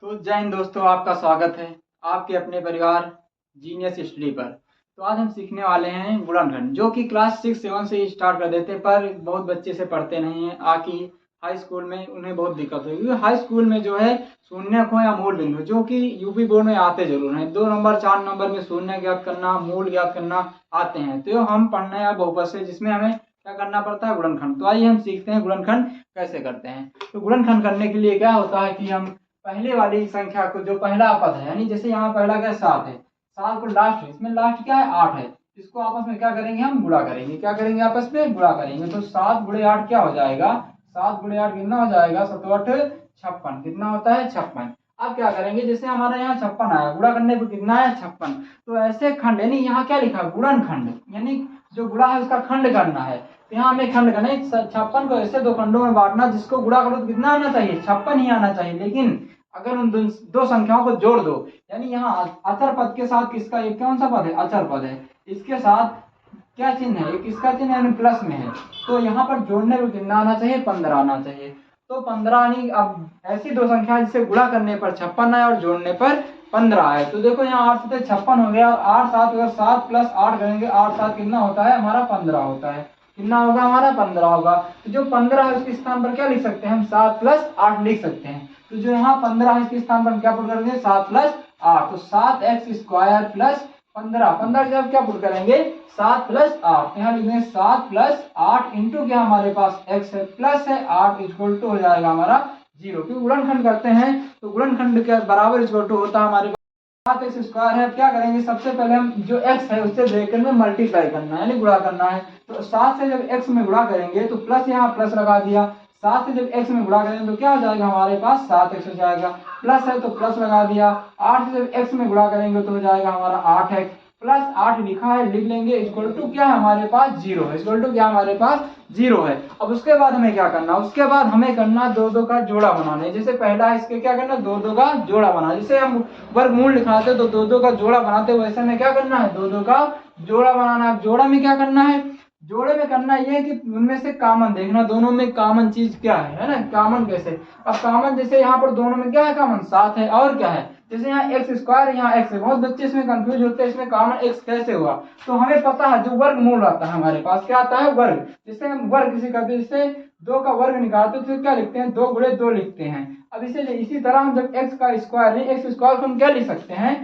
तो जय हिंद दोस्तों, आपका स्वागत है आपके अपने परिवार जीनियस स्टडी पर। तो आज हम सीखने वाले हैं गुणनखंड, जो कि क्लास 6-7 से ही स्टार्ट कर देते हैं, पर बहुत बच्चे से पढ़ते नहीं हैं। आकि हाई स्कूल में उन्हें बहुत दिक्कत होगी, क्योंकि हाई स्कूल में जो है शून्यक हो या मूल बिंदु, जो कि यूपी बोर्ड में आते जरूर हैं। 2 नंबर 4 नंबर में शून्य ज्ञात करना, मूल ज्ञात करना आते हैं। तो हम पढ़ना है बहुपद से, जिसमें हमें क्या करना पड़ता है, गुणनखंड। तो आइए हम सीखते हैं गुणनखंड कैसे करते हैं। तो गुणनखंड करने के लिए क्या होता है कि हम पहले वाली संख्या को, जो पहला पद है, यानी जैसे यहाँ पहला क्या 7 है, 7 को लास्ट है, इसमें लास्ट क्या है 8 है, इसको आपस में क्या करेंगे, हम गुणा करेंगे। क्या करेंगे, आपस में गुणा करेंगे। तो 7 गुणे 8 क्या हो जाएगा, 7 गुणे 8 कितना हो जाएगा, 7 8 56। कितना होता है, 56। अब क्या करेंगे, जैसे हमारा यहाँ 56 आया, गुणा करने पर कितना है, 56। तो ऐसे खंड, यानी यहाँ क्या लिखा है, गुणनखंड, यानी जो गुणा है उसका खंड करना है। तो यहाँ हमें खंड करना है 56 को ऐसे 2 खंडों में बांटना, जिसको गुणा करो तो कितना आना चाहिए, 56 ही आना चाहिए। लेकिन अगर उन दो संख्याओं को जोड़ दो, यानी यहाँ अचर पद के साथ किसका, एक कौन सा पद है, अचर पद है, इसके साथ क्या चिन्ह है, एक इसका चिन्ह यानी प्लस में है, तो यहाँ पर जोड़ने में कितना आना चाहिए, 15 आना चाहिए। तो 15 यानी अब ऐसी दो संख्या जिसे गुणा करने पर 56 आए और जोड़ने पर 15 आए। तो देखो यहाँ 8 से 56 हो गया, और 8 7 अगर 7 प्लस 8 करेंगे, 8 7 कितना होता है हमारा, 15 होता है। कितना होगा हमारा, 15 होगा। तो जो 15 है उसके स्थान पर क्या लिख सकते हैं, हम 7 प्लस 8 लिख सकते हैं। तो जो यहाँ 15 है इसके स्थान पर हम क्या पुट करेंगे, 7 प्लस 8, तो 7x² प्लस 15। 15 जब क्या पुट करेंगे, 7 प्लस 8, यहाँ लिखेंगे 7 प्लस 8 इंटू क्या हमारे पास x है, प्लस है 8 इक्वल टू हो जाएगा हमारा 0। क्योंकि गुणनखंड करते हैं तो गुणनखंड के बराबर इक्वल टू होता है हमारे 7x² है। अब क्या करेंगे, सबसे पहले हम जो x है उससे ब्रैकेट में मल्टीप्लाई करना है, यानी गुणा करना है। तो 7 से जब x में गुणा करेंगे तो प्लस, यहाँ प्लस लगा दिया। 7 से जब x में गुणा करेंगे तो क्या हो जाएगा हमारे पास, 7x हो जाएगा। प्लस है तो प्लस लगा दिया। 8 से जब x में गुणा करेंगे तो हो जाएगा हमारा 8x, प्लस 8 लिखा है, लिख लेंगे, इक्वल टू क्या है हमारे पास, 0 है। इक्वल टू क्या हमारे पास, 0 है। अब उसके बाद हमें क्या करना, उसके बाद हमें करना 2 का जोड़ा बनाना है। जैसे पहला है, इसके क्या करना, 2 का जोड़ा बनाना। जैसे हम वर्गमूल लिखाते तो 2 का जोड़ा बनाते, वैसे में क्या करना है, 2 का जोड़ा बनाना है। जोड़ा में क्या करना है, जोड़े में करना ये है कि उनमें से कॉमन देखना, दोनों में कॉमन चीज क्या है ना, कॉमन कैसे। अब कॉमन, जैसे यहाँ पर दोनों में क्या है, कॉमन 7 है, और क्या है, जैसे यहाँ x², यहाँ x है। बहुत बच्चे इसमें कंफ्यूज होते हैं, इसमें कॉमन x कैसे हुआ। तो हमें पता है, जो वर्गमूल आता है हमारे पास, क्या आता है, वर्ग। जिससे हम वर्ग किसी करते हैं, जैसे 2 का वर्ग निकालते तो क्या लिखते हैं, 2 गुणे 2 लिखते हैं। अब इसी तरह हम जब x का स्क्वायर है, x स्क्वायर को हम क्या लिख सकते हैं,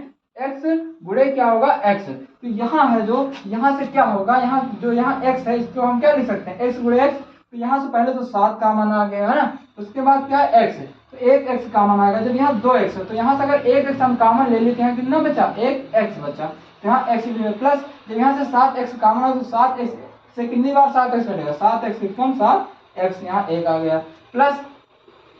x गुणे क्या होगा, x। तो यहाँ है जो, यहाँ से क्या होगा, यहाँ जो यहाँ x है इसको हम क्या लिख सकते हैं, x गुणे x। तो यहाँ से पहले तो 7 कॉमन आ गया है ना, उसके बाद क्या है, x है, तो 1x कॉमन आएगा। जब यहाँ 2x है तो यहाँ से अगर 1x हम कॉमन ले लेते हैं, कितना बचा, 1x बचा। तो यहाँ x प्लस, जब यहाँ से 7x कॉमन आएगा तो 7x से कितनी बार 7x कटेगा, 7x कम 7x, यहाँ 1 आ गया। प्लस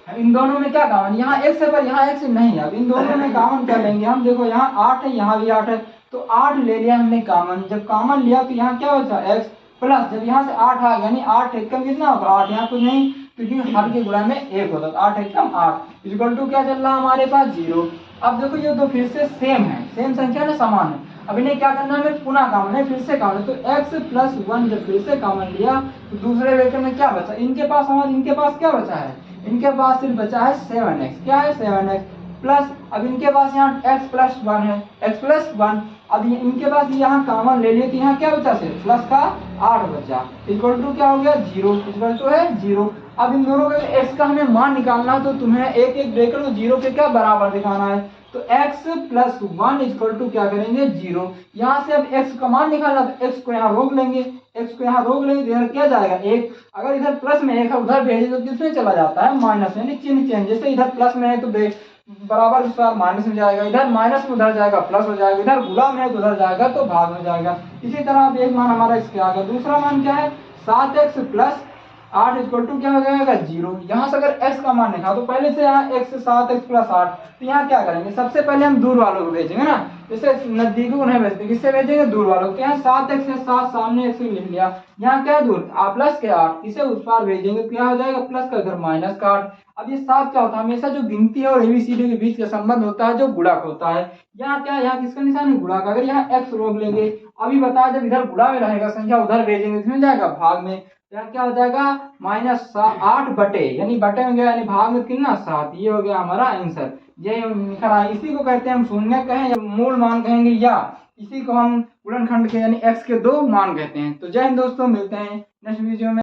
इन दोनों में क्या कॉमन, यहाँ x है पर यहाँ x नहीं है। अब इन दोनों में कॉमन कर लेंगे हम, देखो यहाँ 8 है, यहाँ भी 8 है, तो 8 ले लिया हमने कॉमन। जब कॉमन लिया तो यहाँ क्या बचा, x प्लस, जब यहाँ से 8 आ गया, यानी 8 एकम कितना होगा, 8, यहाँ कुछ नहीं, क्योंकि हर के गुणा में 1 होता है। 8 एकम 8 इक्वल टू क्या चल रहा है हमारे पास, 0। अब देखो ये दो फिर से सेम है, सेम संख्या ना, समान है। अब इन्हें क्या करना है, हमें पुनः कॉमन है, फिर से कॉमन है। तो x प्लस 1 जब फिर से कॉमन लिया तो दूसरे वेक्टर में क्या बचा, इनके पास क्या बचा है, इनके पास सिर्फ बचा है 7x। क्या है, 7x प्लस, अब इनके पास यहाँ x प्लस 1 है, x प्लस 1। अब इनके पास यहाँ कॉमन ले लिए तो यहाँ क्या बचा, सिर्फ प्लस का 8 बचा, इक्वल टू क्या हो गया, 0, इक्वल टू है 0। अब इन दोनों का x का हमें मान निकालना है, तो तुम्हें एक एक ब्रैकेट को 0 के क्या बराबर दिखाना है। तो x प्लस 1 इक्वल टू क्या करेंगे, 0। यहाँ से अब x का मान निकालना, तो x को यहाँ रोक लेंगे, x को यहाँ रोक लेंगे, इधर क्या जाएगा 1। अगर इधर प्लस में 1 है, उधर भेजें तो किसमें चला जाता है, माइनस, यानी चिन्ह चेंज। जैसे इधर प्लस में है तो बराबर विस्तार माइनस में जाएगा, इधर माइनस में उधर जाएगा प्लस हो जाएगा, इधर गुणा में है तो उधर जाएगा तो भाग में जाएगा। इसी तरह अब एक मान हमारा इसके आ गया। दूसरा मान क्या है, 7x प्लस 8 इक्वल टू क्या हो जाएगा, 0। यहाँ से अगर x का मान निकाला तो पहले से यहाँ x 7x प्लस 8, तो यहाँ क्या करेंगे, सबसे पहले हम दूर वालों को भेजेंगे ना, जैसे नजदीकी को नहीं भेजते, किससे भेजेंगे, दूर वालों को। तो यहाँ 7x है, 7 सामने x लिख लिया, यहाँ क्या दूर प्लस के 8, इसे उस पार भेजेंगे, क्या हो जाएगा, प्लस का इधर माइनस का 8। अब ये 7 क्या होता है, हमेशा जो गिनती है और एबीसीडी के बीच का संबंध होता है जो गुणक होता है। यहाँ क्या, यहाँ किसका निशान है, गुणा का। अगर यहाँ x रोक लेंगे, अभी बताया जब इधर गुणा में रहेगा संख्या, उधर भेजेंगे इसमें जाएगा भाग में। तो क्या हो जाएगा -8 बटे, यानी बटे में गया यानी भाग में कितना 7। ये हो गया हमारा आंसर। ये लिखा रहा है, इसी को कहते हैं हम शून्य कहें या मूल मान कहेंगे, या इसी को हम गुणनखंड के यानी x के 2 मान कहते हैं। तो जय हिंद दोस्तों, मिलते हैं नेक्स्ट वीडियो में।